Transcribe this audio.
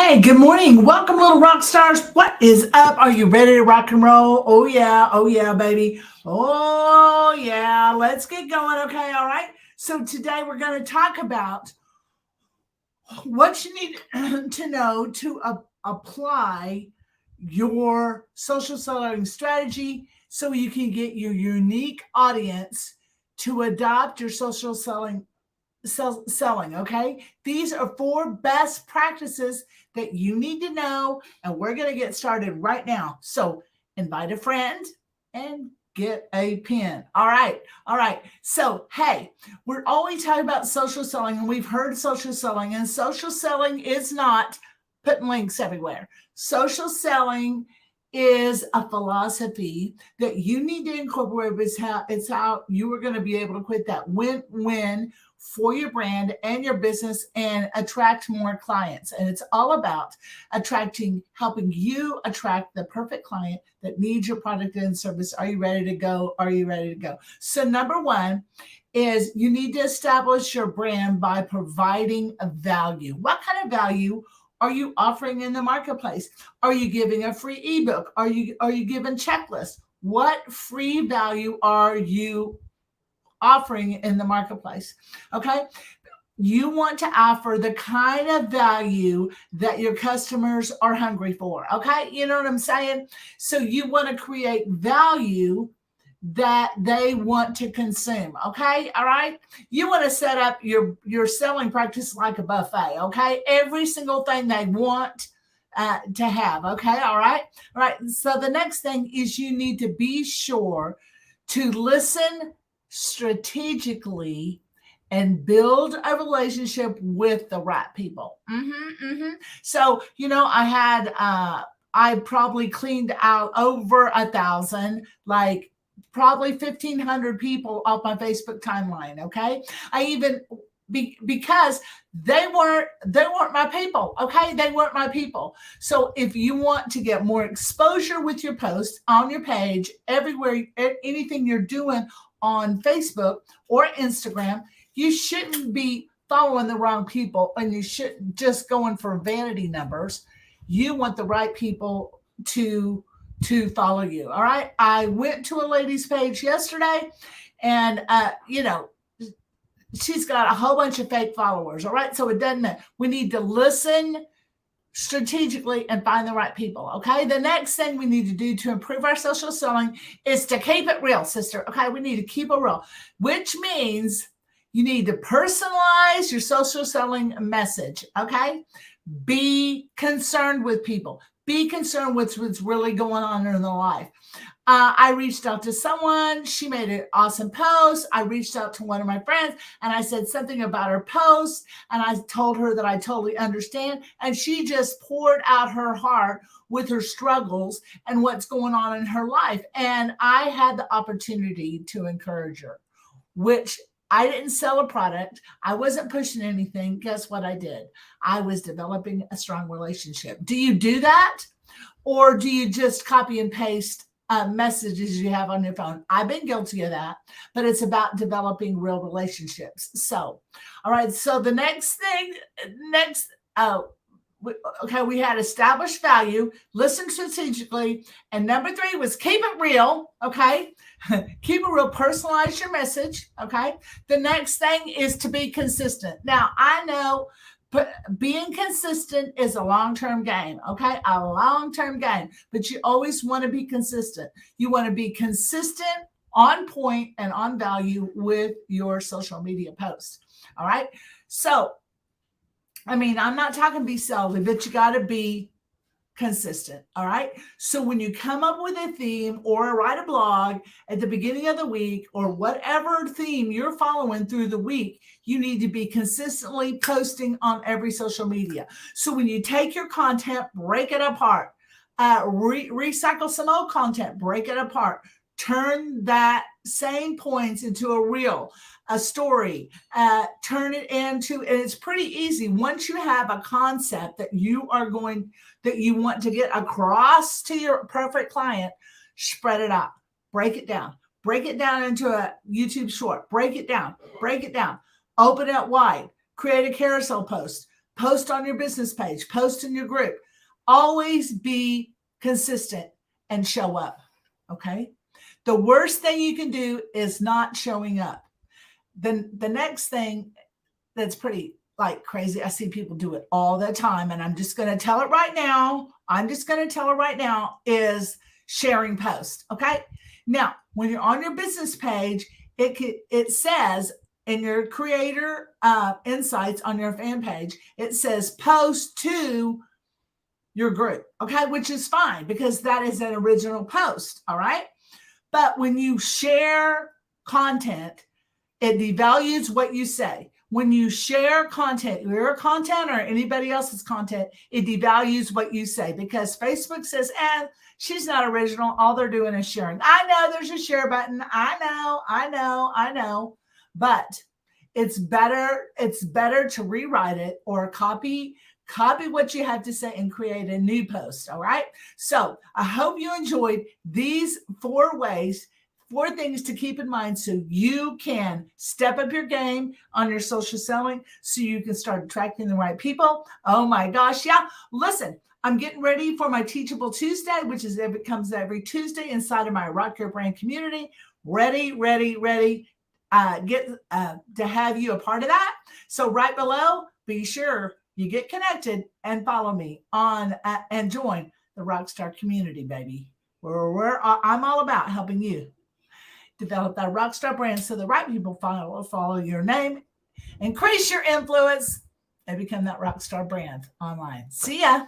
Hey, good morning. Welcome, little rock stars. What is up? Are you ready to rock and roll? Oh yeah, baby. Oh yeah. Let's get going. Okay, all right. So today we're going to talk about what you need to know to apply your social selling strategy so you can get your unique audience to adopt your social selling. Okay, these are 4 best practices that you need to know, and we're going to get started right now. So invite a friend and get a pen. All right. So hey, we're always talking about social selling, and we've heard social selling, and social selling is not putting links everywhere. Social selling is a philosophy that you need to incorporate. It's how you are going to be able to quit that win-win for your brand and your business and attract more clients. And it's all about helping you attract the perfect client that needs your product and service. Are you ready to go? Are you ready to go? So number 1 is you need to establish your brand by providing a value. What kind of value are you offering in the marketplace? Are you giving a free ebook? Are you giving checklists? What free value are you offering in the marketplace? Okay. You want to offer the kind of value that your customers are hungry for. Okay. You know what I'm saying? So you want to create value that they want to consume. Okay. All right. You want to set up your selling practice like a buffet. Okay. Every single thing they want to have. Okay. All right. All right. So the next thing is you need to be sure to listen strategically and build a relationship with the right people. So, I probably cleaned out over 1,000, like probably 1,500 people off my Facebook timeline. Okay. I even, because they weren't my people. Okay. They weren't my people. So if you want to get more exposure with your posts on your page, everywhere, anything you're doing on Facebook or Instagram, you shouldn't be following the wrong people, and you shouldn't just going for vanity numbers. You want the right people to follow you. All right. I went to a lady's page yesterday, and she's got a whole bunch of fake followers. All right. So it doesn't matter. We need to listen strategically and find the right people. Okay. The next thing we need to do to improve our social selling is to keep it real, sister. Okay. We need to keep it real, which means you need to personalize your social selling message. Okay. Be concerned with people. Be concerned with what's really going on in their life. I reached out to someone. She made an awesome post. I reached out to one of my friends and I said something about her post. And I told her that I totally understand. And she just poured out her heart with her struggles and what's going on in her life. And I had the opportunity to encourage her, which I didn't sell a product. I wasn't pushing anything. Guess what I did? I was developing a strong relationship. Do you do that? Or do you just copy and paste messages you have on your phone? I've been guilty of that, but it's about developing real relationships. So, all right. So the we had established value, listen strategically, and number 3 was keep it real. Okay. Keep it real, personalize your message. Okay. The next thing is to be consistent. Now, I know being consistent is a long-term game. Okay. A long-term game, but you always want to be consistent. You want to be consistent, on point, and on value with your social media posts. All right. So, I'm not talking be salesy, but you got to be consistent. All right. So when you come up with a theme or write a blog at the beginning of the week or whatever theme you're following through the week, you need to be consistently posting on every social media. So when you take your content, break it apart, recycle some old content, break it apart, turn that same points into a reel, a story, turn it into, and it's pretty easy. Once you have a concept that you want to get across to your perfect client, spread it out, break it down into a YouTube short, break it down, open it wide, create a carousel post, post on your business page, post in your group. Always be consistent and show up. Okay. The worst thing you can do is not showing up. Then the next thing that's pretty like crazy, I see people do it all the time, and I'm just going to tell it right now. Is sharing posts. Okay. Now, when you're on your business page, it says in your creator insights on your fan page, it says post to your group. Okay. Which is fine because that is an original post. All right. But when you share content, it devalues what you say. When you share content, your content or anybody else's content, it devalues what you say because Facebook says, she's not original. All they're doing is sharing. I know there's a share button. I know. But it's better to rewrite it or copy what you have to say and create a new post. All right. So I hope you enjoyed these 4 things to keep in mind so you can step up your game on your social selling so you can start attracting the right people. Oh my gosh. Yeah. Listen, I'm getting ready for my Teachable Tuesday, which is it comes every Tuesday inside of my Rock Your Brand community. Ready. Get to have you a part of that. So right below, be sure you get connected and follow me on and join the Rockstar community, baby. I'm all about helping you develop that Rockstar brand so the right people follow your name, increase your influence, and become that Rockstar brand online. See ya.